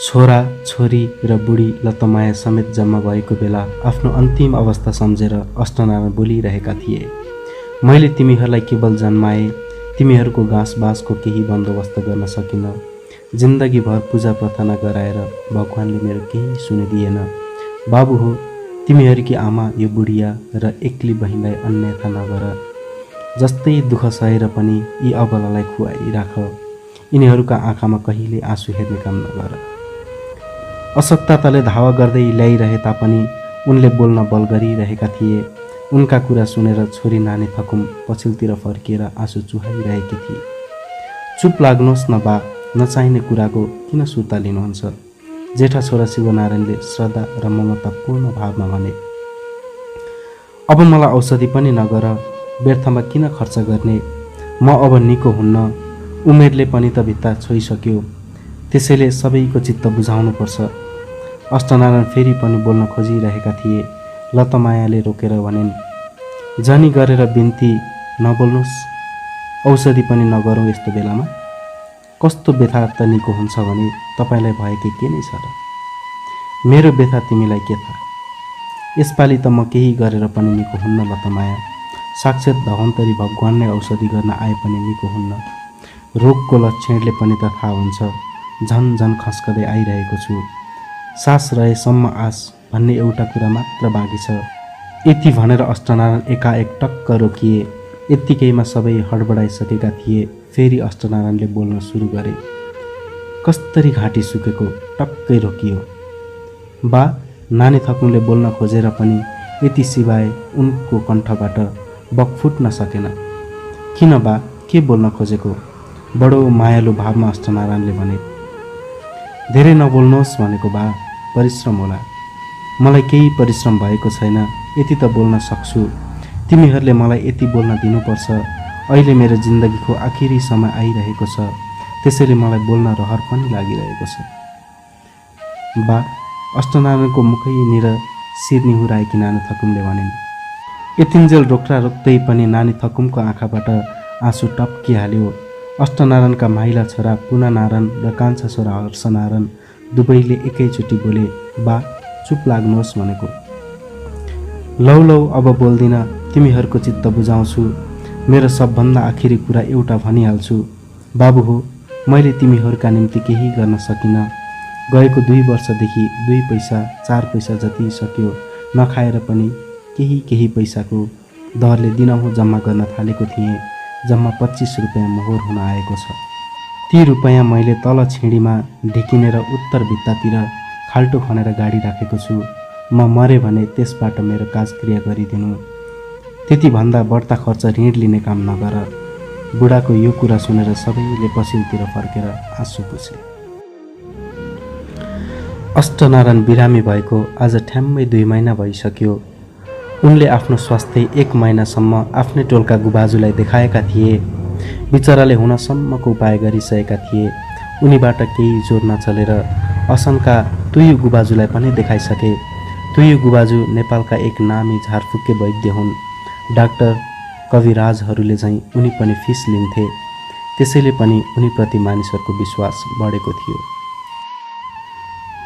छोरा छोरी र बुढी लतमाया समेत जम्मा भएको बेला आफ्नो अन्तिम अवस्था सम्झेर अष्टनारायण बोलिरहेका थिए। मैले तिमीहरूलाई केवल जन्माए, तिमीहरूको घाँसबासको केही बन्दोबस्त गर्न सकिनँ। जिन्दगीभर पूजा प्रार्थना गराएर भगवानले मेरो केही सुनिदिएन। बाबु हो, तिमीहरूकी आमा यो बुढिया र एक्ली बहिनीलाई अन्यथा नगर। जस्तै दुःख सहेर पनि यी अबलालाई खुवाइराख। यिनीहरूका आँखामा कहिले आँसु हेर्ने काम नगर। अशक्तताले धावा गर्दै ल्याइरहे तापनि उनले बोल्न बल गरिरहेका थिए। उनका कुरा सुनेर छोरी नानी थकुम पछिल्तिर फर्किएर आँसु चुहाइरहेकी थिए। चुप लाग्नुहोस् न बा, नचाहिने कुराको किन सुर्ता लिनुहुन्छ? जेठा छोरा शिवनारायणले श्रद्धा र ममतापूर्ण भावमा भने। अब मलाई औषधि पनि नगर, व्यर्थमा किन खर्च गर्ने? म अब निको हुन्न, उमेरले पनि त भित्ता छोइसक्यो। त्यसैले सबैको चित्त बुझाउनुपर्छ। अष्टनारायण फेरि पनि बोल्न खोजिरहेका थिए। लतमायाले रोकेर भनिन्, जनी गरेर बिन्ती नबोल्नुहोस्, औषधि पनि नगरौँ यस्तो बेलामा। कस्तो व्यथा त निको हुन्छ भने तपाईँलाई भएकै के नै छ र? मेरो व्यथा तिमीलाई के थाहा? यसपालि त म केही गरेर पनि निको हुन्न लतमाया। साक्षात धवन्तरी भगवान नै औषधि गर्न आए पनि निको हुन्न। रोगको लक्षणले पनि त थाहा हुन्छ। झन झन खस्कँदै आइरहेको छु। सास रहेसम्म आस भन्ने एउटा कुरा मात्र बाँकी छ। यति भनेर अष्टनारायण एकाएक टक्क रोकिए। यत्तिकैमा सबै हडबडाइसकेका थिए। फेरि अष्टनारायणले बोल्न सुरु गरे। कस्तरी घाँटी सुकेको टक्कै रोकियो। बा, नानी थकुमले बोल्न खोजेर पनि यति सिवाय उनको कण्ठबाट बक फुट्न सकेन। किन बा, के बोल्न खोजेको? बडो मायालु भावमा अष्टनारायणले भने। धेरै नबोल्नुहोस् भनेको बा, परिश्रम होला। मलाई केही परिश्रम भएको छैन, यति त बोल्न सक्छु। तिमीहरूले मलाई यति बोल्न दिनुपर्छ। अहिले मेरो जिन्दगीको आखिरी समय आइरहेको छ, त्यसैले मलाई बोल्न रहर पनि लागिरहेको छ। बा, अष्टनारायणको मुखैनिर शिर निहुराएकी नानी थकुमले भनिन्। यतिन्जेल रोक्दा रोक्दै पनि नानी थकुमको आँखाबाट आँसु टप्किहाल्यो। अष्टनारायणका माइला छोरा पुननारायण र कान्छा छोरा हर्षनारायण दुवैले एकैचोटि बोले, बा, चुप लाग्नुहोस् भनेको। लौ लौ, अब बोल्दिन, तिमीहरूको चित्त बुझाउँछु। मेरो सबभन्दा आखिरी कुरा एउटा भनिहाल्छु। बाबु हो, मैले तिमीहरूका निम्ति केही गर्न सकिनँ। गएको 2 वर्षदेखि 2 पैसा 4 पैसा जति सक्यो नखाएर पनि केही पैसाको दरले दिनहुँ जम्मा गर्न थालेको थिएँ। जम्मा 25 रुपियाँ मोहर हुन आएको छ। ती रुपियाँ मैले तल छिँडीमा ढिकिनेर उत्तर भित्तातिर खाल्टो खनेर गाडी राखेको छु। म मरे भने त्यसबाट मेरो काजक्रिया गरिदिनु। त्यति भन्दा बढ्ता खर्च ऋण लिने काम नगर। बुढाको यो कुरा सुनेर सबैले पछिल्तिर फर्केर आँसु पुछे। अष्टनारायण बिरामी भएको आज ठ्याम्मै 2 महिना भइसक्यो। उनले आफ्नो स्वास्थ्य 1 महिनासम्म आफ्नै टोलका गुबाजुलाई देखाएका थिए। बिचराले हुनसम्मको उपाय गरिसकेका थिए। उनीबाट केही जोर नचलेर असनका तुयु गुबाजुलाई पनि देखाइसके। तुयु गुबाजु नेपालका एक नामी झारफुके वैद्य हुन्। डाक्टर कविराजहरूले चाहिँ उनी पनि फिस लिन्थे। त्यसैले पनि उनीप्रति मानिसहरूको विश्वास बढेको थियो।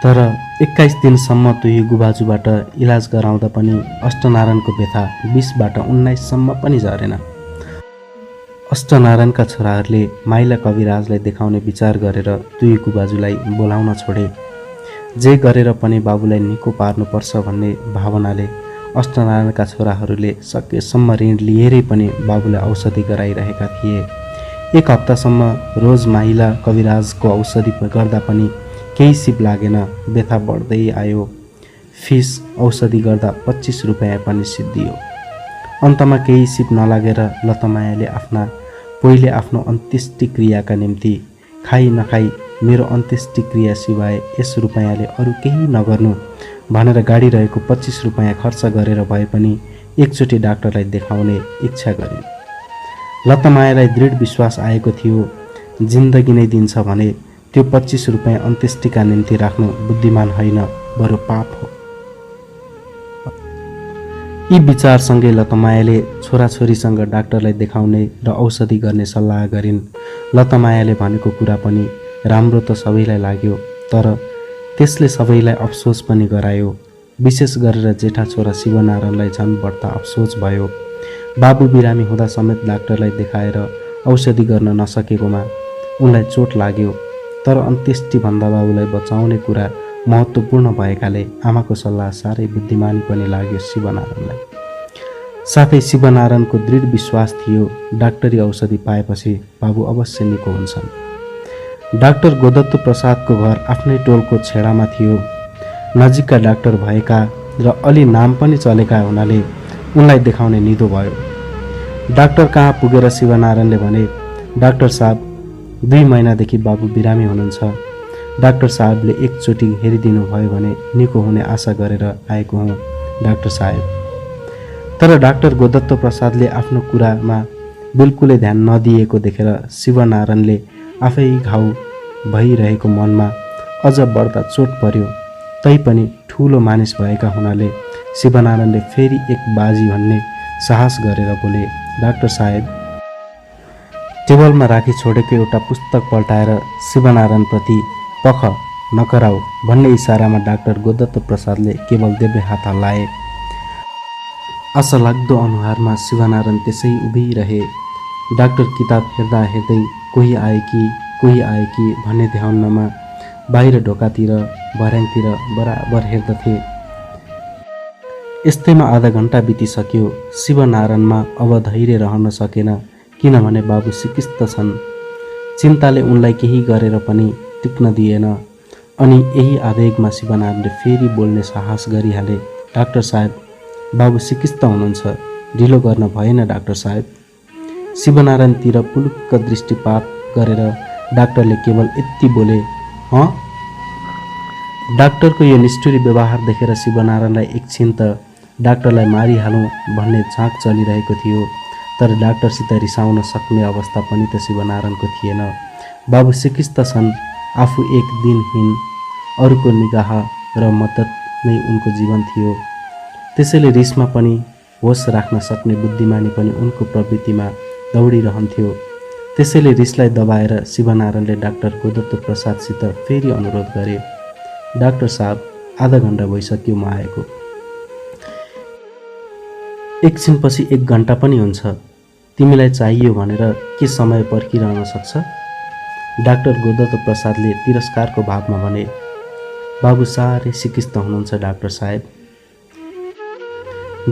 तर 21 दिनसम्म तुयु गुबाजुबाट इलाज गराउँदा पनि अष्टनारायणको व्यथा 20बाट 19सम्म पनि झरेन। अष्टनारायणका छोराहरूले माइला कविराजलाई देखाउने विचार गरेर तुयु गुबाजुलाई बोलाउन छोडे। जे गरेर पनि बाबुलाई निको पार्नुपर्छ भन्ने भावनाले अष्टनारायणका छोराहरूले सकेसम्म ऋण लिएरै पनि बाबुलाई औषधि गराइरहेका थिए। 1 हप्तासम्म रोज माइला कविराजको औषधि गर्दा पनि केही सिप लागेन। व्यथा बढ्दै आयो। फिस औषधि गर्दा 25 रुपियाँ पनि सिद्धियो। अन्तमा केही सिप नलागेर लतमायाले पहिले आफ्नो अन्त्येष्टि क्रियाका निम्ति खाई नखाई मेरो अन्त्येष्टि क्रिया सिवाय यस रुपियाँले अरू केही नगर्नु भनेर गाडी रहेको 25 रुपियाँ खर्च गरेर भए पनि एकचोटि डाक्टरलाई देखाउने इच्छा गरिन्। लतमायालाई दृढ विश्वास आएको थियो, जिन्दगी नै दिन्छ भने त्यो 25 रुपियाँ अन्त्येष्टिका निम्ति राख्नु बुद्धिमान होइन, बरु पाप हो। यी विचारसँगै लतमायाले छोराछोरीसँग डाक्टरलाई देखाउने र औषधि गर्ने सल्लाह गरिन्। लतमायाले भनेको कुरा पनि राम्रो त सबैलाई लाग्यो, तर त्यसले सबैलाई अफसोस पनि गरायो। विशेष गरेर जेठा छोरा शिवनारायणलाई झन् बढ्ता अफसोस भयो। बाबु बिरामी हुँदा समेत डाक्टरलाई देखाएर औषधि गर्न नसकेकोमा उनलाई चोट लाग्यो। तर अन्त्येष्टिभन्दा बाबुलाई बचाउने कुरा महत्त्वपूर्ण भएकाले आमाको सल्लाह साह्रै बुद्धिमानी पनि लाग्यो शिवनारायणलाई। साथै शिवनारायणको दृढ विश्वास थियो डाक्टरी औषधि पाएपछि बाबु अवश्य निको हुन्छन्। डाक्टर गोदत्त प्रसादको घर आफ्नै टोलको छेडामा थियो। नजिकका डाक्टर भएका र अलि नाम पनि चलेका हुनाले उनलाई देखाउने निधो भयो। डाक्टर कहाँ पुगेर शिवनारायणले भने, डाक्टर साहब 2 महिनादेखि बाबु बिरामी हुनुहुन्छ। डाक्टर साहबले एकचोटि हेरिदिनु भयो भने निको हुने आशा गरेर आएको हुँ डाक्टर साहब। तर डाक्टर गोदत्त प्रसादले आफ्नो कुरामा बिल्कुलै ध्यान नदिएको देखेर शिवनारायणले आफै घाउ भइरहेको मनमा अझ बढ्ता चोट पर्यो। तैपनि ठुलो मानिस भएका हुनाले शिवनारायणले फेरि एक बाजी भन्ने साहस गरेर बोले, डाक्टर साहेब। टेबलमा राखी छोडेको एउटा पुस्तक पल्टाएर शिवनारायणप्रति पख नकराऊ भन्ने इसारामा डाक्टर गोदत्त प्रसादले केवल देब्रे हात हल्लाए। आशा लाग्दो अनुहारमा शिवनारायण त्यसै उभिरहे। डाक्टर किताब हेर्दा हेर्दै कोही आए कि भन्ने ध्यानमा बाहिर ढोकातिर भर्याङतिर बराबर हेर्दथे। यस्तैमा आधा घण्टा बितिसक्यो। शिवनारायणमा अब धैर्य रहन सकेन, किनभने बाबु सिकिस्त छन्। चिन्ताले उनलाई केही गरेर पनि टिक्न दिएन। अनि यही आवेगमा शिवनारायणले फेरि बोल्ने साहस गरिहाले, डाक्टर साहेब, बाबु सिकिस्त हुनुहुन्छ, ढिलो गर्न भएन डाक्टर साहेब। शिवनारायणतिर पुलुक्क दृष्टिपात गरेर डाक्टरले केवल यति बोले, हँ। डाक्टरको यो निष्ठुरी व्यवहार देखेर शिवनारायणलाई एकछिन त डाक्टरलाई मारिहालौँ भन्ने झाँक चलिरहेको थियो। तर डाक्टरसित रिसाउन सक्ने अवस्था पनि त शिवनारायणको थिएन। बाबु सिकिस्त छन्, आफू एक दिनहीन, अरूको निगाह र मद्दत नै उनको जीवन थियो। त्यसैले रिसमा पनि होस राख्न सक्ने बुद्धिमानी पनि उनको प्रवृत्तिमा दौडिरहन्थ्यो। त्यसैले रिसलाई दबाएर शिवनारायणले डाक्टर गोदत्त प्रसादसित फेरि अनुरोध गरे, डाक्टर साहब, आधा घण्टा भइसक्यो म आएको। एकछिनपछि 1 घण्टा पनि हुन्छ। तिमीलाई चाहियो भनेर के समय पर्खिरहन सक्छ? डाक्टर गोदत्त प्रसादले तिरस्कारको भावमा भने, बाबु साह्रै सिकिस्त हुनुहुन्छ डाक्टर साहेब।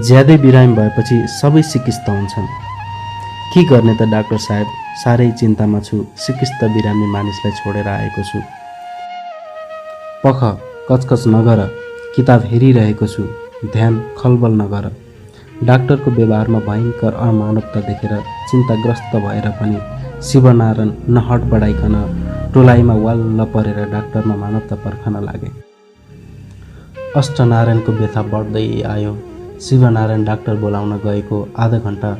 ज्यादै बिरामी भएपछि सबै सिकिस्त हुन्छन्। के गर्ने त डाक्टर साहेब, साह्रै चिन्तामा छु। सिकिस्त बिरामी मानिसलाई छोडेर आएको छु। पख कचकच नगर, किताब हेरिरहेको छु, ध्यान खलबल नगर। डाक्टरको व्यवहारमा भयङ्कर अमानवता देखेर चिन्ताग्रस्त भएर पनि शिवनारायण नहट बढाइकन टोलाइमा वाल्ल परेर डाक्टरमा मानवता पर्खन लागे। अष्टनारायणको व्यथा बढ्दै आयो। शिवनारायण डाक्टर बोलाउन गएको आधा घण्टा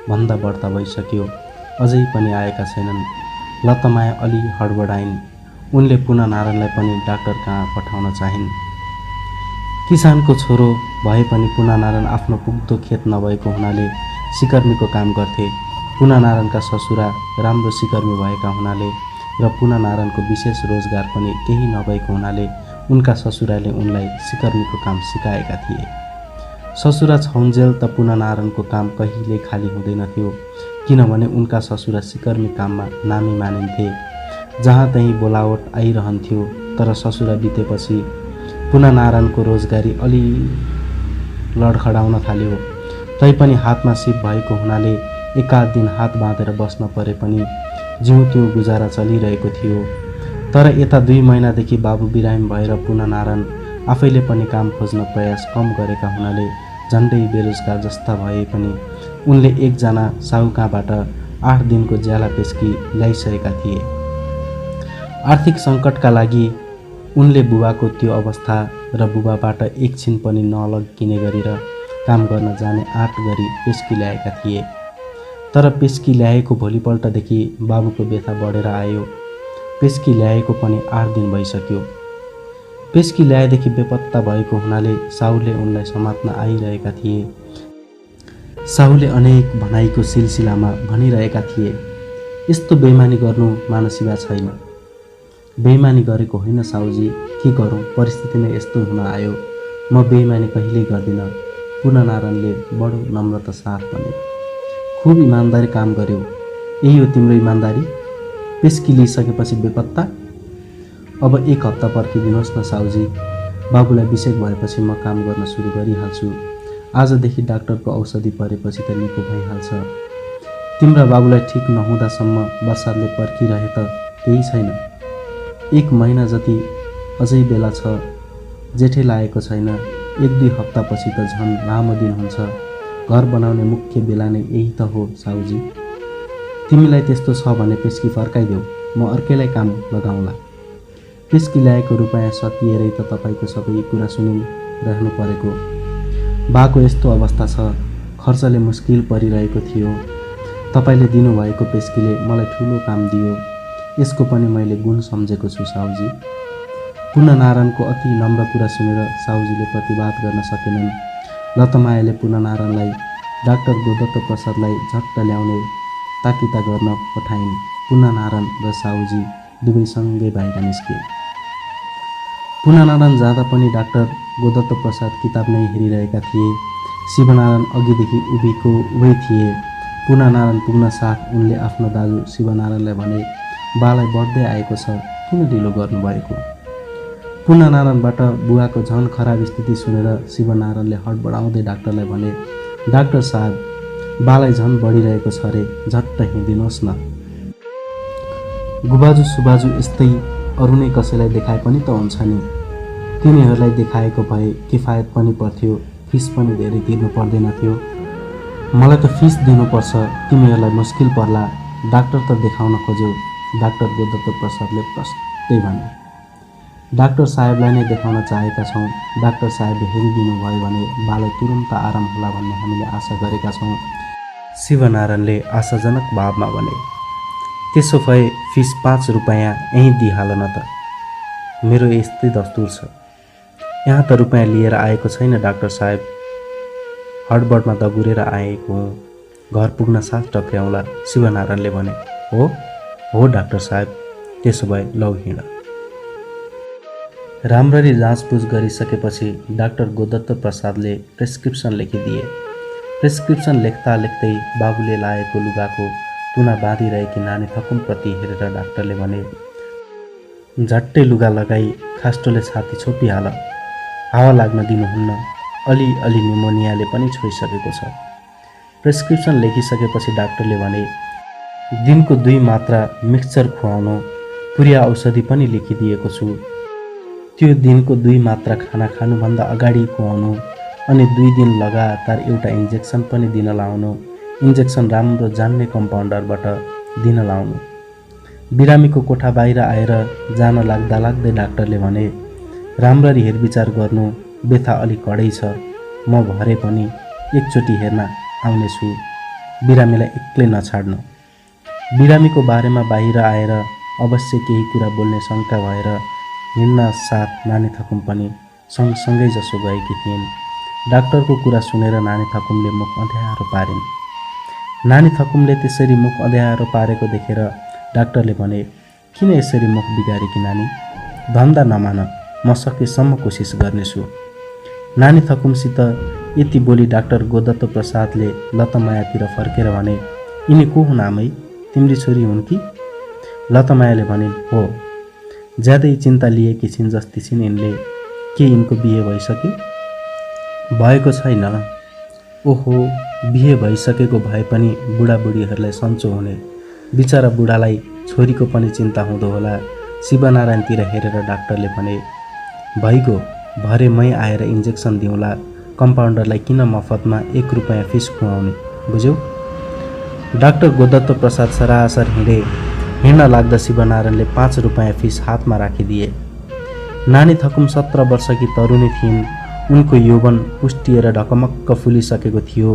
भन्दा बढ्ता भइसक्यो, अझै पनि आएका छैनन्। लतमाया अलि हडबडाइन्। उनले पुनः नारायणलाई पनि डाक्टर कहाँ पठाउन चाहिन्। किसानको छोरो भए पनि पुनःनारायण आफ्नो पुग्दो खेत नभएको हुनाले सिकर्मीको काम गर्थे। पुनःनारायणका ससुरा राम्रो सिकर्मी भएका हुनाले र पुनःनारायणको विशेष रोजगार पनि केही नभएको हुनाले उनका ससुराले उनलाई सिकर्मीको काम सिकाएका थिए। ससुरा छौन्जेल त पुनःनारायणको काम कहिल्यै खाली हुँदैनथ्यो, किनभने उनका ससुरा सिकर्मी काममा नामी मानिन्थे। जहाँ तहीँ बोलावट आइरहन्थ्यो। तर ससुरा बितेपछि पुनःनारायणको रोजगारी अलि लडखडाउन थाल्यो। तैपनि हातमा सिप भएको हुनाले एकाध दिन हात बाँधेर बस्न परे पनि जिउ त्यो गुजारा चलिरहेको थियो। तर यता 2 महिनादेखि बाबु बिरामी भएर पुनःनारायण आफैले पनि काम खोज्न प्रयास कम गरेका हुनाले झन्डै बेरोजगार जस्ता भए पनि उनले एकजना साहुकाबाट 8 दिनको ज्याला पेस्की ल्याइसकेका थिए। आर्थिक सङ्कटका लागि उनले बुबाको त्यो अवस्था र बुबाबाट एकछिन पनि नलग्किने गरेर काम गर्न जाने आँट गरी पेस्की ल्याएका थिए। तर पेस्की ल्याएको भोलिपल्टदेखि बाबुको व्यथा बढेर आयो। पेस्की ल्याएको पनि 8 दिन भइसक्यो। पेस्की ल्याएदेखि बेपत्ता भएको हुनाले साहुले उनलाई समात्न आइरहेका थिए। साहुले अनेक भनाइको सिलसिलामा भनिरहेका थिए, यस्तो बेइमानी गर्नु मानसिवा छैन। बेइमानी गरेको होइन साउजी, के गरौँ, परिस्थिति नै यस्तो हुन आयो। म बेइमानी कहिल्यै गर्दिनँ, पूर्णनारायणले बडो नम्रता साथ भने। खुब इमान्दारी काम गर्यो, यही हो तिम्रो इमान्दारी? पेस्की लिइसकेपछि बेपत्ता? अब 1 हप्ता पर्खिदिनुहोस् न साउजी, बाबुलाई बिसेक भएपछि म काम गर्न सुरु गरिहाल्छु। आजदेखि डाक्टरको औषधि परेपछि त निको भइहाल्छ। तिम्रा बाबुलाई ठिक नहुँदासम्म बरसातले पर्खिरहे त केही छैन। 1 महिना जति अझै बेला छ, जेठै लागेको छैन। 1-2 हप्तापछि त झन् लामो दिन हुन्छ। घर बनाउने मुख्य बेला नै यही त हो साउजी। तिमीलाई त्यस्तो छ भने पेस्की फर्काइदेऊ, म अर्कैलाई काम लगाउँला। पेस्की ल्याएको रुपैयाँ सकिएरै त तपाईँको सबै कुरा सुनिरहनु परेको। बाको यस्तो अवस्था छ, खर्चले मुस्किल परिरहेको थियो। तपाईँले दिनुभएको पेस्कीले मलाई ठुलो काम दियो, यसको पनि मैले गुण सम्झेको छु साउजी। पूर्णनारायणको अति नम्र कुरा सुनेर साउजीले प्रतिवाद गर्न सकेनन्। लतमायाले पूर्णनारायणलाई डाक्टर गोदत्त प्रसादलाई झट्ट ल्याउने ताकिता गर्न पठाइन्। पूर्णनारायण र साउजी दुवै सँगै बाहिर निस्के। पूर्णनारायण जाँदा पनि डाक्टर गोदत्त प्रसाद किताब नै हेरिरहेका थिए। शिवनारायण अघिदेखि उभिको उभै थिए। पूर्णनारायण पुग्न साथ उनले आफ्नो दाजु शिवनारायणलाई भने, बालाई बढ्दै आएको छ, किन ढिलो गर्नुभएको? पूर्णनारायणबाट बुवाको झन खराब स्थिति सुनेर शिवनारायणले हडबडाउँदै डाक्टरलाई भने, डाक्टर साहब, बालाई झन बढिरहेको छ रे, झट्ट हिँडिदिनुहोस् न। गुबाजु सुबाजु यस्तै अरू नै कसैलाई देखाए पनि त हुन्छ नि। तिनीहरूलाई देखाएको भए किफायत पनि पर्थ्यो, फिस पनि धेरै तिर्नु पर्दैन थियो। मलाई त फिस दिनुपर्छ, तिमीहरूलाई मुस्किल पर्ला, डाक्टर त देखाउन खोज्यो, डाक्टर गोदत्त प्रसादले प्रष्टै भने। डाक्टर साहेबलाई नै देखाउन चाहेका छौँ, डाक्टर साहेबले हेरिदिनु भयो भने बालाई तुरुन्त आराम होला भन्ने हामीले आशा गरेका छौँ, शिवनारायणले आशाजनक भावमा भने। त्यसो भए फिस 5 रुपैयाँ यहीँ दिइहाल न त, मेरो यस्तै दस्तुर छ। यहाँ त रुपैयाँ लिएर आएको छैन डाक्टर साहेब, हडबडमा दगुरेर आएको हुँ, घर पुग्न साथ टक्र्याउँला, शिवनारायणले भने। हो डाक्टर साहेब, त्यसो भए लौ हिँड। राम्ररी जाँचबुझ गरिसकेपछि डाक्टर गोदत्त प्रसादले प्रेस्क्रिप्सन लेखिदिए। प्रेस्क्रिप्सन लेख्दा लेख्दै बाबुले लाएको लुगाको तुना बाँधिरहेकी नानी थकुमप्रति हेरेर डाक्टरले भने, झट्टै लुगा लगाई खास्टोले छाती छोपिहाल, हावा लाग्न दिनुहुन्न, अलि न्युमोनियाले पनि छोइसकेको छ। प्रेस्क्रिप्सन लेखिसकेपछि डाक्टरले भने, दिनको 2 मात्रा मिक्सचर खुवाउनु, पुरिया औषधि पनि लेखिदिएको छु, त्यो दिनको 2 मात्रा खाना खानुभन्दा अगाडि खुवाउनु, अनि 2 दिन लगातार एउटा इन्जेक्सन पनि दिन लाउनु, इन्जेक्सन राम्रो जान्ने कम्पाउन्डरबाट दिन लाउनु। बिरामीको कोठा बाहिर आएर जान लाग्दै डाक्टरले भने, राम्ररी हेरविचार गर्नु, व्यथा अलि कडै छ, म भरे पनि एकचोटि हेर्न आउनेछु, बिरामीलाई एक्लै नछाड्नु। बिरामीको बारेमा बाहिर आएर अवश्य केही कुरा बोल्ने शङ्का भएर हिँड्न साथ नानी थकुम पनि सँगसँगै जसो गएकी थिइन्। डाक्टरको कुरा सुनेर नानी थकुमले मुख अँध्यारो पारिन्। नानी थकुमले त्यसरी मुख अँध्यारो पारेको देखेर डाक्टरले भने, किन यसरी मुख बिगारेकी नानी, धन्दा नमान, म सकेसम्म कोसिस गर्नेछु। नानी थकुमसित यति बोली डाक्टर गोदत्त प्रसादले लतमायातिर फर्केर भने, यिनी को हुन् आमै, तिम्री छोरी हुन् कि? लतमायाले भनिन्, हो। ज्यादै चिन्ता लिएकी छिन् जस्ती छिन् यिनले, के यिनको बिहे भइसक्यो? भएको छैन। ओहो, बिहे भइसकेको भए पनि बुढाबुढीहरूलाई सन्चो हुने, बिचरा बुढालाई छोरीको पनि चिन्ता हुँदो होला। शिवनारायणतिर हेरेर डाक्टरले भने, भइगयो, भरे मै आएर इन्जेक्सन दिउँला, कम्पाउन्डरलाई किन मफतमा 1 रुपैयाँ फिस खुवाउने, बुझ्यौ? डाक्टर गोदत्त प्रसाद सरासर हिँड्न लाग्दा शिवनारायणले 5 रुपैयाँ फिस हातमा राखिदिए। नानी थकुम 17 वर्षकी तरुणी थिइन्। उनको यौवन पुष्टिएर ढकमक्क फुलिसकेको थियो।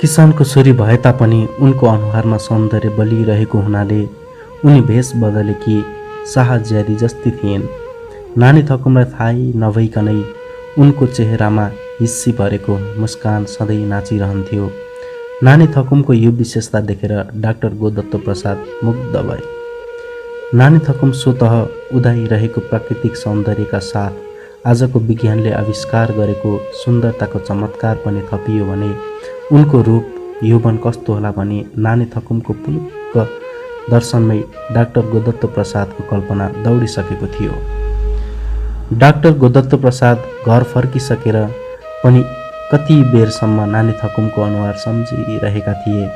किसानको छोरी भए तापनि उनको अनुहारमा सौन्दर्य बलिरहेको हुनाले उनी भेष बदलेकी शाहज्यादी जस्ती थिइन्। नानी थकुमलाई थाहै नभइकनै उनको चेहरामा हिस्सी भरेको मुस्कान सधैँ नाचिरहन्थ्यो। नानी थकुमको यो विशेषता देखेर डाक्टर गोदत्त प्रसाद मुग्ध भए। नानी थकुम स्वतः उदाइरहेको प्राकृतिक सौन्दर्यका साथ आजको विज्ञानले आविष्कार गरेको सुन्दरताको चमत्कार पनि थपियो भने उनको रूप यौवन कस्तो होला भनी नानी थकुमको पुलुक्क दर्शनमै डाक्टर गोदत्त प्रसादको कल्पना दौडिसकेको थियो। डाक्टर गोदत्त प्रसाद घर फर्किसकेर पनि कति बेरसम्म नानी थकुमको अनुहार सम्झिरहेका थिए।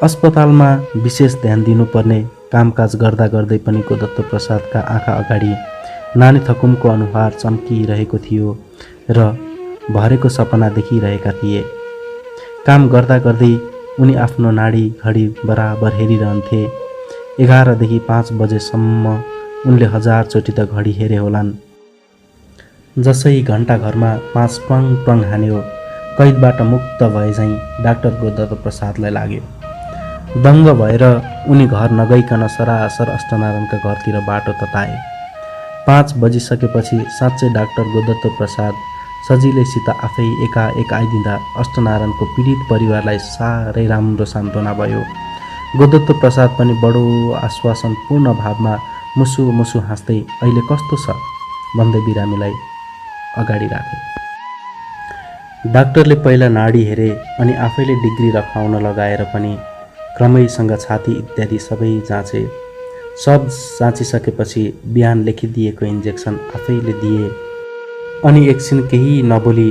अस्पतालमा विशेष ध्यान दिनुपर्ने कामकाज गर्दा गर्दै पनि गोदत्त प्रसादका आँखा अगाडि नानी थकुमको अनुहार चम्किरहेको थियो र भरेको सपना देखिरहेका थिए। काम गर्दा गर्दै उनी आफ्नो नाडी घडी बराबर हेरिरहन्थे। 11 देखि 5 बजेसम्म उनले 1000 चोटि त घडी हेरे होलान्। जसै घण्टा घरमा 5 टङ टङ हान्यो, कैदबाट मुक्त भए झैँ डाक्टर गोदत्त प्रसादलाई लाग्यो। दङ्ग भएर उनी घर नगइकन सरासर अष्टनारायणका घरतिर बाटो तताए। 5 बजिसकेपछि साँच्चै डाक्टर गोदत्त प्रसाद सजिलैसित आफै एकाएक आइदिँदा अष्टनारायणको पीडित परिवारलाई साह्रै राम्रो सान्त्वना भयो। गोदत्त प्रसाद पनि बडो आश्वासनपूर्ण भावमा मुसु मुसु हाँस्दै अहिले कस्तो छ भन्दै बिरामीलाई अगाडि राखे। डाक्टरले पहिला नाडी हेरे अनि आफैले डिग्री रखाउन लगाएर पनि क्रमैसँग छाती इत्यादि सबै जाँचे। सब जाँचिसकेपछि बिहान लेखिदिएको इन्जेक्सन आफैले दिए अनि एकछिन केही नबोली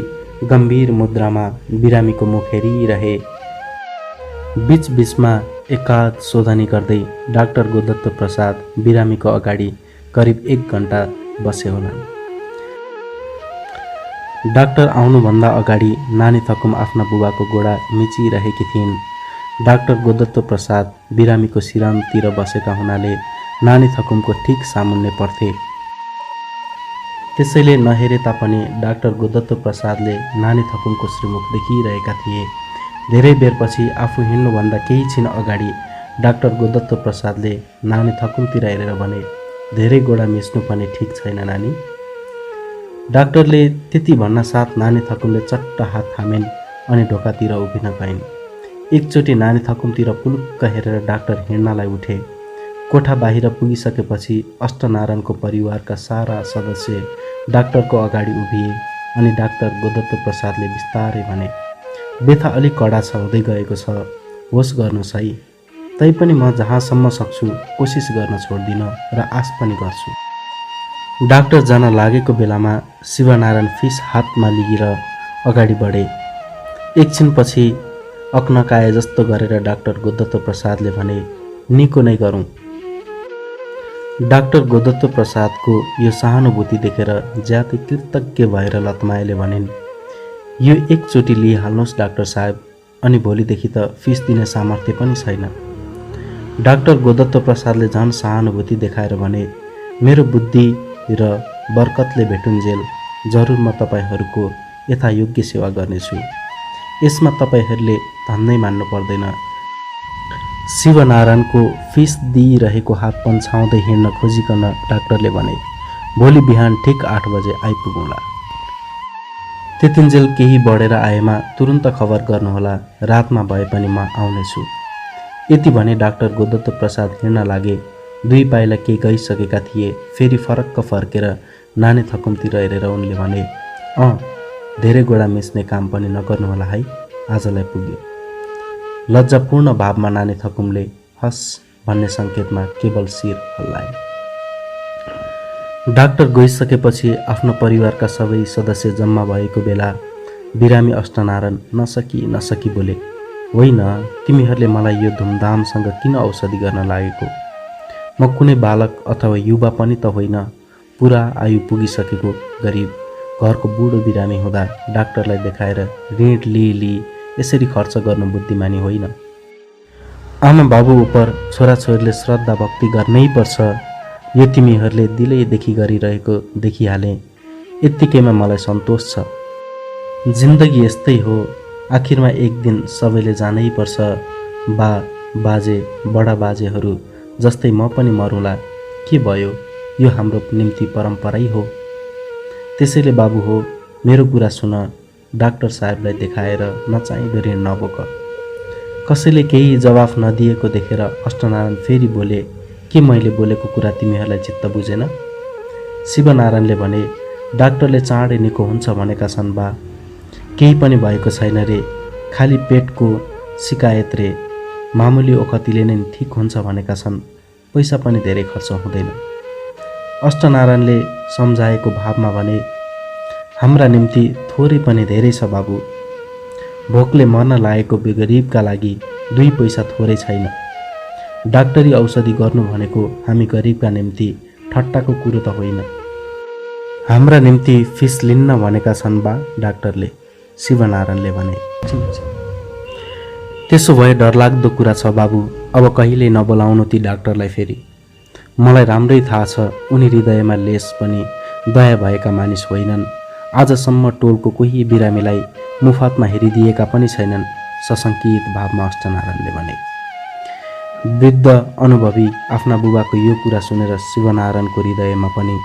गम्भीर मुद्रामा बिरामीको मुख हेरिरहे। बीचबीचमा एकाध शोधनी गर्दै डाक्टर गोदत्त प्रसाद बिरामीको अगाडि करिब 1 घण्टा बसे होलान्। डाक्टर आउनुभन्दा अगाडि नानी थकुम आफ्ना बुबाको गोडा मिचिरहेकी थिइन्। डाक्टर गोदत्त प्रसाद बिरामीको सिरामतिर बसेका हुनाले नानी थकुमको ठिक सामुन्ने पर्थे। त्यसैले नहेरे तापनि डाक्टर गोदत्त प्रसादले नानी थकुमको श्रीमुख देखिरहेका थिए। धेरै बेरपछि आफू हिँड्नुभन्दा केही क्षण अगाडि डाक्टर गोदत्त प्रसादले नानी थकुमतिर हेरेर भने, धेरै गोडा मिच्नु पनि ठिक छैन नानी। डाक्टरले त्यति भन्न साथ नानी थकुमले चट्ट हात थामिन् अनि ढोकातिर उभिन गइन्। एकचोटि नानी थकुमतिर पुलुक्क हेरेर डाक्टर हिँड्नलाई उठे। कोठा बाहिर पुगिसकेपछि अष्टनारायणको परिवारका सारा सदस्य डाक्टरको अगाडि उभिए अनि डाक्टर गोदत्त प्रसादले बिस्तारै भने, व्यथा अलिक कडा छ हुँदै गएको छ, होस गर्नुहोस् है। तैपनि म जहाँसम्म सक्छु कोसिस गर्न छोड्दिनँ र आश पनि गर्छु। डाक्टर जान लागेको बेलामा शिवनारायण फिस हातमा लिएर अगाडि बढे। एकछिनपछि अक्नकाए जस्तो गरेर डाक्टर गोदत्त प्रसादले भने, निको नै गरौँ। डाक्टर गोदत्त प्रसादको यो सहानुभूति देखेर ज्यादै कृतज्ञ भएर लतमाएले भनिन्, यो एकचोटि लिइहाल्नुहोस् डाक्टर साहेब, अनि भोलिदेखि त फिस दिने सामर्थ्य पनि छैन। डाक्टर गोदत्त प्रसादले झन् सहानुभूति देखाएर भने, मेरो बुद्धि र बरकतले भेटुन्जेल जरुर म तपाईहरूको यथायोग्य सेवा गर्नेछु। यसमा तपाईहरूले धन्दै मान्नु पर्दैन। शिवनारायणको फिस दिइरहेको हात पन्छाउँदै हिँड्न खोजिकन डाक्टरले भने, भोलि बिहान ठिक 8 बजे आइपुगौँला। त्यतिन्जेल केही बढेर आएमा तुरुन्त खबर गर्नुहोला, रातमा भए पनि म आउनेछु। यति भने डाक्टर गोदत्त प्रसाद हिँड्न लागे। 2 पाइला केही गइसकेका थिए। फेरि फरक्क फर्केर नानी थकुमतिर हेरेर उनले भने, धेरै गोडा मिच्ने काम पनि नगर्नुहोला है, आजलाई पुग्यो। लज्जापूर्ण भावमा नानी थकुमले हस् भन्ने सङ्केतमा केवल शिर हल्लाए। डाक्टर गइसकेपछि आफ्नो परिवारका सबै सदस्य जम्मा भएको बेला बिरामी अष्टनारायण नसकी बोले, होइन, तिमीहरूले मलाई यो धुमधामसँग किन औषधि गर्न लागेको? म कुनै बालक अथवा युवा पनि त होइन, पुरा आयु पुगिसकेको गरिब घरको बुढो बिरामी हुँदा डाक्टरलाई देखाएर ऋण लिई यसरी खर्च गर्नु बुद्धिमानी होइन। आमा बाबु उप छोराछोरीले श्रद्धा भक्ति गर्नै पर्छ, यो तिमीहरूले दिलैदेखि गरिरहेको देखिहाले। यत्तिकैमा मलाई सन्तोष छ। जिन्दगी यस्तै हो, आखिरमा एक दिन सबैले जानै पर्छ। बाजे बडा बाजेहरू जस्तै म पनि मरौँला, के भयो, यो हाम्रो निम्ति परम्परै हो। त्यसैले बाबु हो, मेरो कुरा सुन। डाक्टर साहेबलाई देखाएर नचाहिँदो ऋण नबोक। कसैले केही जवाफ नदिएको देखेर अष्टनारायण फेरि बोले, के मैले बोलेको कुरा तिमीहरूलाई चित्त बुझेन? शिवनारायणले भने, डाक्टरले चाँडै निको हुन्छ भनेका छन् बा। केही पनि भएको छैन रे, खाली पेटको शिकायत रे, मामुली ओखतीले नै ठिक हुन्छ भनेका छन्, पैसा पनि धेरै खर्च हुँदैन। अष्टनारायणले सम्झाएको भावमा भने, हाम्रा निम्ति थोरै पनि धेरै छ बाबु। भोकले मर्न लागेको गरिबका लागि 2 पैसा थोरै छैन। डाक्टरी औषधि गर्नु भनेको हामी गरिबका निम्ति ठट्टाको कुरो त होइन। हाम्रा निम्ति फिस लिन्न भनेका छन् बा डाक्टरले, शिवनारायणले भने। त्यसो भए डरलाग्दो कुरा छ बाबु, अब कहिल्यै नबोलाउनु ती डाक्टरलाई फेरि। मलाई राम्रै थाहा छ उनी हृदयमा लेस पनि दया भएका मानिस होइनन्। आजसम्म टोलको कोही बिरामीलाई मुफतमा हेरिदिएका पनि छैनन्, सशङ्कित भावमा अष्टनारायणले भने। वृद्ध अनुभवी आफ्ना बुबाको यो कुरा सुनेर शिवनारायणको हृदयमा पनि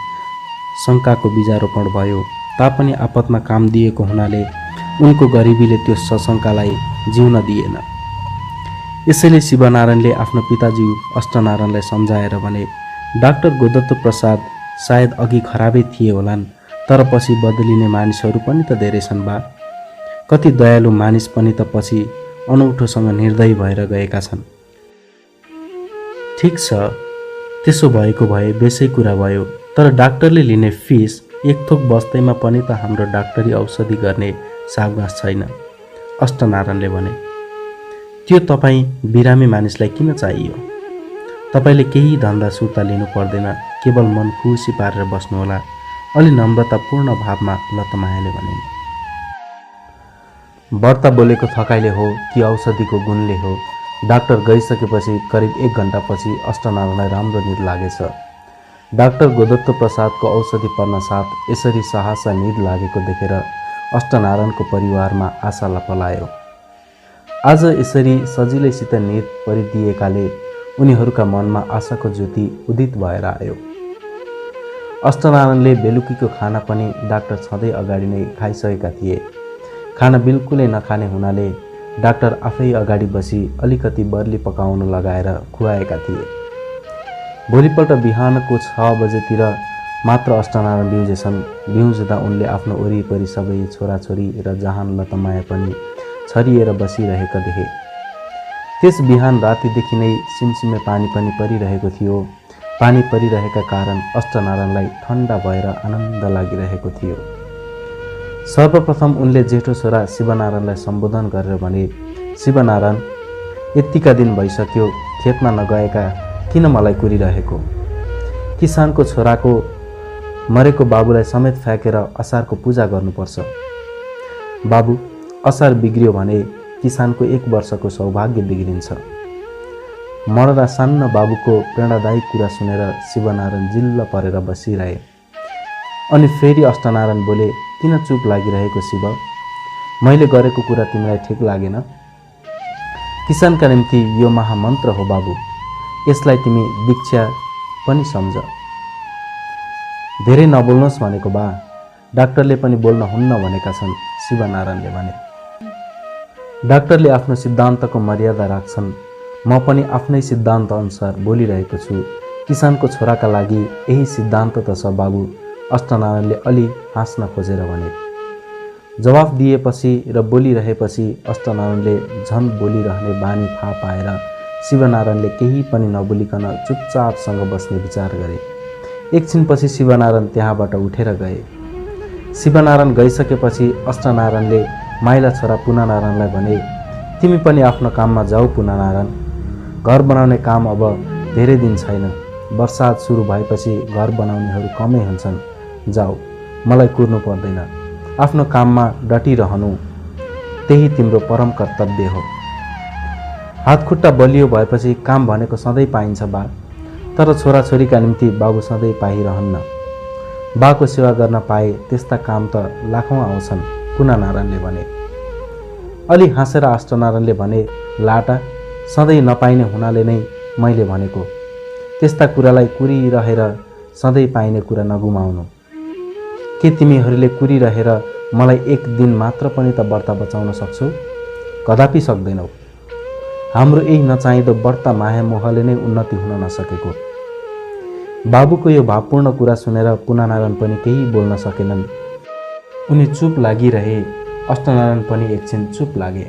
शङ्काको बीजारोपण भयो। तापनि आपतमा काम दिएको हुनाले उनको गरिबीले त्यो सशङ्कालाई जिउन दिएन। यसैले शिवनारायणले आफ्नो पिताजी अष्टनारायणलाई सम्झाएर भने, डाक्टर गोदत्त प्रसाद सायद अघि खराबै थिए होलान्, तर पछि बदलिने मानिसहरू पनि त धेरै छन् बा। कति दयालु मानिस पनि त पछि अनौठोसँग निर्दयी भएर गएका छन्। ठिक छ, त्यसो भएको भए बेसै कुरा भयो, तर डाक्टरले लिने फिस एक थोक बस्दैमा पनि त हाम्रो डाक्टरी औषधि गर्ने सावगास छैन, अष्टनारायणले भने। त्यो तपाईँ बिरामी मानिसलाई किन चाहियो? तपाईँले केही धन्दा सुर्ता लिनु पर्दैन, केवल मन खुसी पारेर बस्नुहोला, अलि नम्रतापूर्ण भावमा लतमायाले भने। व्रत बोलेको थकाइले हो कि औषधिको गुणले हो, डाक्टर गइसकेपछि करिब 1 घण्टापछि अष्टनारायणलाई राम्रो निद लागेछ। डाक्टर गोदत्त प्रसादको औषधि पर्न साथ यसरी सहसा निद लागेको देखेर अष्टनारायणको परिवारमा आशा पलायो। आज यसरी सजिलैसित निद परिदिएकाले उनीहरूका मनमा आशाको ज्योति उदित भएर आयो। अष्टनारायणले बेलुकीको खाना पनि डाक्टर छँदै अगाडि नै खाइसकेका थिए। खाना बिल्कुलै नखाने हुनाले डाक्टर आफै अगाडि बसी अलिकति बर्ली पकाउन लगाएर खुवाएका थिए। भोलिपल्ट बिहानको 6 बजेतिर मात्र अष्टनारायण बिउजेछन्। बिउजुँदा उनले आफ्नो वरिपरि सबै छोराछोरी र जहान लतमाया पनि छरिएर बसिरहेका देखे। त्यस बिहान रातिदेखि नै सिमसिमे पानी पनि परिरहेको थियो। पानी परिरहेका कारण अष्टनारायणलाई ठन्डा भएर आनन्द लागिरहेको थियो। सर्वप्रथम उनले जेठो छोरा शिवनारायणलाई सम्बोधन गरेर भने, शिवनारायण, यतिका दिन भइसक्यो खेतमा नगएका किन मलाई कुरिरहेको? किसानको छोराको मरेको बाबुलाई समेत फ्याँकेर असारको पूजा गर्नुपर्छ। बाबु, असार बिग्रियो भने किसानको 1 वर्षको सौभाग्य बिग्रिन्छ। मर्दा सान्न बाबुको प्रेरणादायी कुरा सुनेर शिवनारायण जिल्ल परेर बसिरहे। अनि फेरि अष्टनारायण बोले, किन चुप लागिरहेको शिव? मैले गरेको कुरा तिमीलाई ठिक लागेन? किसानका निम्ति यो महामन्त्र हो बाबु, यसलाई तिमी दीक्षा पनि सम्झ। धेरै नबोल्नुहोस् भनेको बा, डाक्टरले पनि बोल्न हुन्न भनेका छन्, शिवनारायणले भने। डाक्टरले आफ्नो सिद्धान्तको मर्यादा राख्छन्, म पनि आफ्नै सिद्धान्त अनुसार बोलिरहेको छु। किसानको छोराका लागि यही सिद्धान्त त छ बाबु, अष्टनारायणले अलि हाँस्न खोजेर भने। जवाफ दिएपछि र बोलिरहेपछि अष्टनारायणले झन बोलिरहने बानी थाहा पाएर शिवनारायणले केही पनि नबोलिकन चुपचापसँग बस्ने विचार गरे। एकछिनपछि शिवनारायण त्यहाँबाट उठेर गए। शिवनारायण गइसकेपछि अष्टनारायणले माइला छोरा पुननारायणलाई भने, तिमी पनि आफ्नो काममा जाऊ पुननारायण, घर बनाउने काम अब धेरै दिन छैन। बर्सात सुरु भएपछि घर बनाउनेहरू कमै हुन्छन्। जाऊ, मलाई कुर्नु पर्दैन। आफ्नो काममा डटिरहनु त्यही तिम्रो परम कर्तव्य हो। हातखुट्टा बलियो भएपछि काम भनेको सधैँ पाइन्छ बा, तर छोराछोरीका निम्ति बाबु सधैँ पाइरहन्न। बाको सेवा गर्न पाए त्यस्ता काम त लाखौँ आउँछन्, पुननारायणले भने। अलि हाँसेर अष्टनारायणले भने, लाटा, सधैँ नपाइने हुनाले नै मैले भनेको, त्यस्ता कुरालाई कुरिरहेर सधैँ पाइने कुरा नगुमाउनु। के तिमीहरूले कुरिरहेर मलाई 1 दिन मात्र पनि त व्रत बचाउन सक्छौ? कदापि सक्दैनौ। हाम्रो यही नचाहिँदो व्रत माया मोहले नै उन्नति हुन नसकेको बाबुको यो भावपूर्ण कुरा सुनेर पुनानारायण पनि केही बोल्न सकेनन्। उनी चुप लागिरहे। अष्टनारायण पनि एकछिन चुप लागे।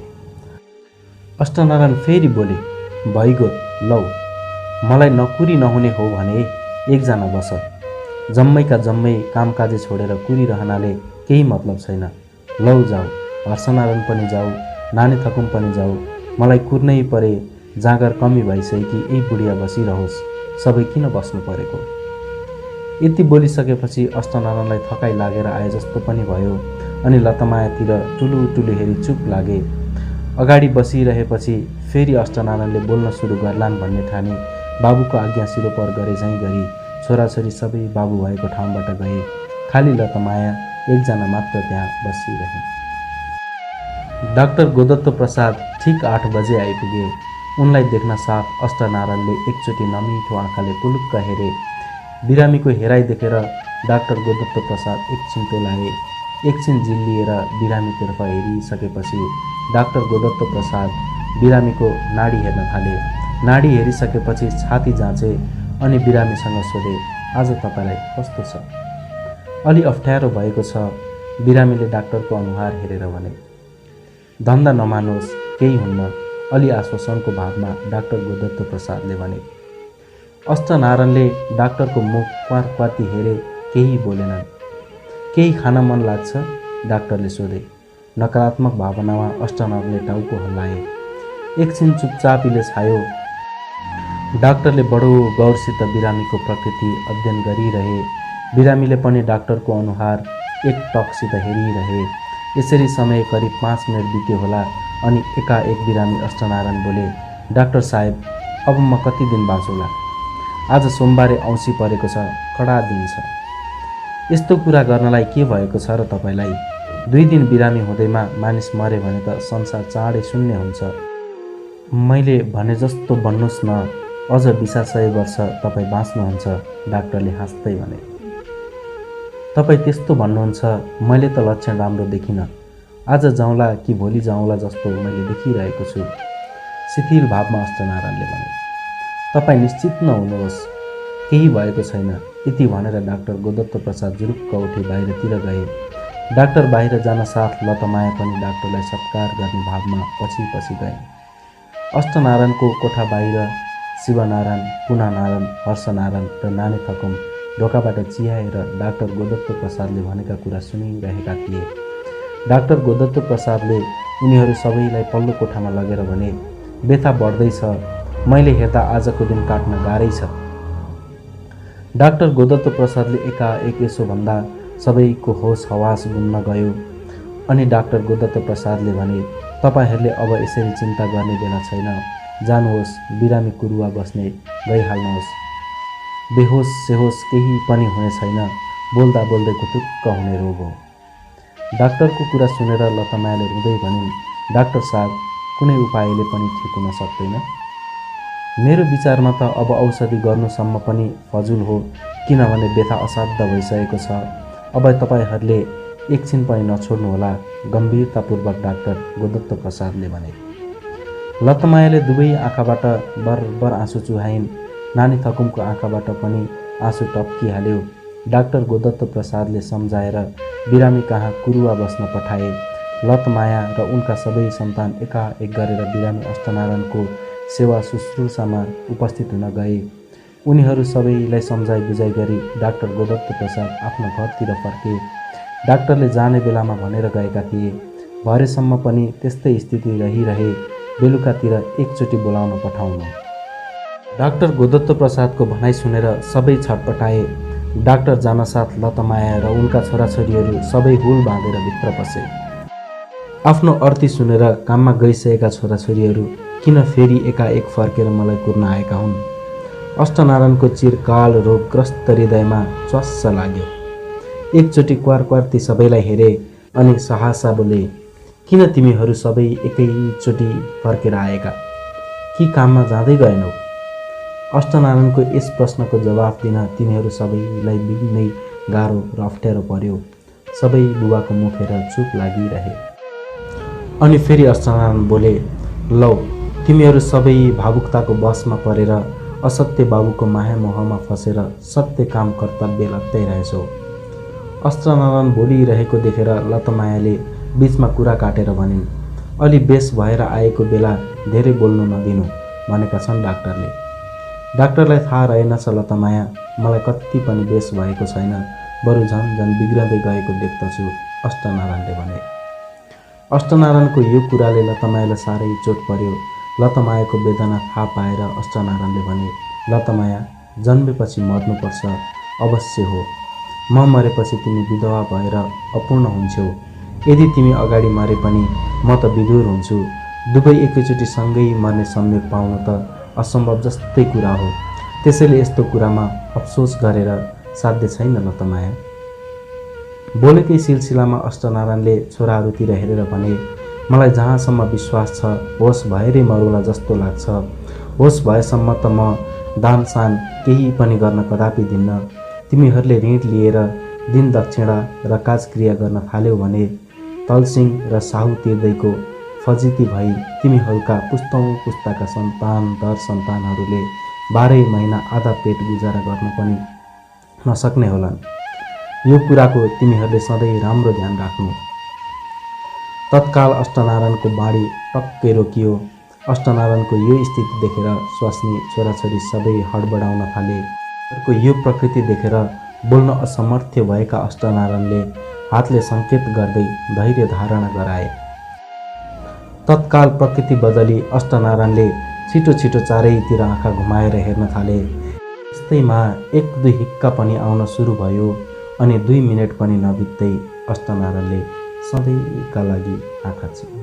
अष्टनारायण फेरि बोले, भइगयो, लौ मलाई नकुरी नहुने हो भने एकजना बस। जम्मैका जम्मै कामकाजी छोडेर कुरिरहनाले केही मतलब छैन। लौ जाऊ, हर्षनारायण पनि जाऊ, नानी थकुम पनि जाऊ। मलाई कुर्नै परे, जाँगर कमी भइसक्यो कि यही बुढिया बसिरहोस्, सबै किन बस्नु परेको। यति बोलिसकेपछि अष्टनारायणलाई थकाइ लागेर आए जस्तो पनि भयो। अनि लतमायातिर टुलु हेरी चुप लागे। अगाडि बसिरहेपछि फेरि अष्टनारायणले बोल्न सुरु गर्लान् भन्ने ठानी बाबुको आज्ञा सिरोपर गरे झैँ गरी छोराछोरी सबै बाबु भएको ठाउँबाट गए। खाली लतमाया एकजना मात्र त्यहाँ बसिरहे। डाक्टर गोदत्त प्रसाद ठिक 8 बजे आइपुगे। उनलाई देख्न साथ अष्टनारायणले एकचोटि नमिठो आँखाले पुलुक्क हेरे। बिरामीको हेराइ देखेर डाक्टर गोदत्त प्रसाद एकछिन टोलाए। एकछिन जिल्लिएर बिरामीतर्फ हेरिसकेपछि डाक्टर गोदत्त प्रसाद बिरामीको नाडी हेर्न थाले। नाडी हेरिसकेपछि छाती जाँचे अनि बिरामीसँग सोधे, आज तपाईँलाई कस्तो छ? अलि अप्ठ्यारो भएको छ, बिरामीले डाक्टरको अनुहार हेरेर भने। धन्दा नमानोस्, केही हुन्न, अलि आश्वासनको भावमा डाक्टर गोदत्त प्रसादले भने। अष्टनारायणले डाक्टरको मुख क्वार्ती हेरे, केही बोलेनन्। केही खान मन लाग्छ? डाक्टरले सोधे। नकारात्मक भावनामा अष्टनारायणले टाउको हल्लाए। एकछिन चुपचापिले छायो। डाक्टरले बडो गौरसित बिरामीको प्रकृति अध्ययन गरिरहे। बिरामीले पनि डाक्टरको अनुहार एकटकसित हेरिरहे। यसरी समय करिब 5 मिनट बित्यो होला। अनि एकाएक बिरामी अष्टनारायण बोले, डाक्टर साहेब, अब म कति दिन बाँचौँला? आज सोमबारे औँसी परेको छ, कडा दिन छ। यस्तो कुरा गर्नलाई के भएको छ र तपाईँलाई? 2 दिन बिरामी हुँदैमा मानिस मरे भने त संसार चाँडै शून्य हुन्छ। मैले भने जस्तो भन्नुहोस् न, अझ 20-100 वर्ष तपाईँ बाँच्नुहुन्छ, डाक्टरले हाँस्दै भने। तपाईँ त्यस्तो भन्नुहुन्छ, मैले त लक्षण राम्रो देखिनँ। आज जाउँला कि भोलि जाउँला जस्तो मैले देखिरहेको छु, शिथिल भावमा अष्टनारायणले भने। तपाईँ निश्चित नहुनुहोस्, केही भएको छैन। यति भनेर डाक्टर गोदत्त प्रसाद जुरुक्क उठी बाहिरतिर गए। डाक्टर बाहिर जान साथ लतमाया पनि डाक्टरलाई सत्कार गर्ने भावमा पछि गए। अष्टनारायणको कोठा बाहिर शिवनारायण, पुनानारायण, हर्षनारायण र नानी थकुम ढोकाबाट चियाएर डाक्टर गोदत्त प्रसादले भनेका कुरा सुनिरहेका थिए। डाक्टर गोदत्त प्रसादले उनीहरू सबैलाई पल्लो कोठामा लगेर भने, व्यथा बढ्दैछ, मैले हेर्दा आजको दिन काट्न गाह्रै छ। डाक्टर गोदत्त प्रसादले एकाएक यसो भन्दा सबैको होस हवास गुम्न गयो। अनि डाक्टर गोदत्त प्रसादले भने, तपाईँहरूले अब यसरी चिन्ता गर्ने बेला छैन, जानुहोस्, बिरामी कुरुवा बस्ने गइहाल्नुहोस्। बेहोस सेहोस केही पनि हुने छैन, बोल्दा बोल्दै गुटुक्क हुने रोग हो। डाक्टरको कुरा सुनेर लतमायाले रुँदै भनिन्, डाक्टर साहब, कुनै उपायले पनि ठिक हुन सक्दैन? मेरो विचारमा त अब औषधि गर्नुसम्म पनि फजुल हो, किनभने व्यथा असाध्य भइसकेको छ। अब तपाईँहरूले एकछिन पनि नछोड्नुहोला, गम्भीरतापूर्वक डाक्टर गोदत्त प्रसादले भने। लतमायाले दुवै आँखाबाट बरबर आँसु चुहाइन्। नानी थकुमको आँखाबाट पनि आँसु टप्किहाल्यो। डाक्टर गोदत्त प्रसादले सम्झाएर बिरामी कहाँ कुरुवा बस्न पठाए। लतमाया र उनका सबै सन्तान एकाएक गरेर बिरामी अष्टनारायणको सेवा शुश्रूषामा उपस्थित हुन गए। उनीहरू सबैलाई सम्झाइ बुझाइ गरी डाक्टर गोदत्त प्रसाद आफ्नो घरतिर फर्के। डाक्टरले जाने बेलामा भनेर गएका थिए, भरेसम्म पनि त्यस्तै स्थिति रहिरहे, बेलुकातिर एकचोटि बोलाउन पठाउनु। डाक्टर गोदत्त प्रसादको भनाइ सुनेर सबै छटपटाए। डाक्टर जानसाथ लतमाया र उनका छोराछोरीहरू सबै हुल बाँधेर भित्र पसे। आफ्नो अर्थी सुनेर काममा गइसकेका छोराछोरीहरू किन फेरि एकाएक फर्केर मलाई कुर्न आएका हुन्? अष्टनारायणको चिरकाल रोगग्रस्त हृदयमा च्वास्स लाग्यो। एकचोटि क्वार्ती सबैलाई हेरे अनि सहसा बोले, किन तिमीहरू सबै एकैचोटि फर्केर आएका? कि काममा जाँदै गएनौ? अष्टनारायणको यस प्रश्नको जवाफ दिन तिनीहरू सबैलाई बिनै गाह्रो र अप्ठ्यारो पर्यो। सबै बुबाको मुख हेरेर चुप लागिरहे। अनि फेरि अष्टनारायण बोले, लौ, तिमीहरू सबै भावुकताको बसमा परेर असत्य बाबुको माया मोहमा फसेर सत्य काम कर्तव्य लत्तै रहेछौ। अस्त्रनारायण बोलिरहेको देखेर लतमायाले बीचमा कुरा काटेर भनिन्, अलि बेस भएर आएको बेला धेरै बोल्नु नदिनु भनेका छन् डाक्टरले। डाक्टरलाई थाहा रहेनछ लतमाया, मलाई कति पनि बेस भएको छैन, बरु झन् झन् बिग्रँदै गएको देख्दछु, अष्टनारायणले भने। अष्टनारायणको यो कुराले लतमायालाई साह्रै चोट पर्यो। लतमायाको वेदना थाहा पाएर अष्टनारायणले भने, लतमाया, जन्मेपछि मर्नुपर्छ, अवश्य हो। म मरेपछि तिमी विधवा भएर अपूर्ण हुन्छौ। यदि तिमी अगाडि मरे पनि म त विधुर हुन्छु। दुवै एकैचोटि सँगै मर्ने संयोग पाउनु त असम्भव जस्तै कुरा हो। त्यसैले यस्तो कुरामा अफसोस गरेर साध्य छैन लतमाया। बोलेकै सिलसिलामा अष्टनारायणले छोराहरूतिर हेरेर भने, मलाई जहाँसम्म विश्वास छ होस् भएरै मरौला जस्तो लाग्छ। होस् भएसम्म त म दानसान केही पनि गर्न कदापि दिन्न। तिमीहरूले ऋण लिएर दिन दक्षिणा र काजक्रिया गर्न थाल्यौ भने तलसिंह र साहु तिर्दैको फजिती भई तिमीहरूका पुस्तौँ पुस्ताका सन्तान दर सन्तानहरूले 12 महिना आधा पेट गुजारा गर्न पनि नसक्ने होलान्। यो कुराको तिमीहरूले सधैँ राम्रो ध्यान राख्नु। तत्काल अष्टनारायणको बाणी टक्कै रोकियो। अष्टनारायणको यो स्थिति देखेर स्वास्नी छोराछोरी सबै हडबडाउन थाले। उनीहरूको यो प्रकृति देखेर बोल्न असमर्थ भएका अष्टनारायणले हातले सङ्केत गर्दै धैर्य धारणा गराए। तत्काल प्रकृति बदली अष्टनारायणले छिटो छिटो चारैतिर आँखा घुमाएर हेर्न थाले। यस्तैमा 1-2 हिक्का पनि आउन सुरु भयो अनि 2 मिनेट पनि नबित्दै अष्टनारायणले सधैँका लागि आँखा चिम्ले।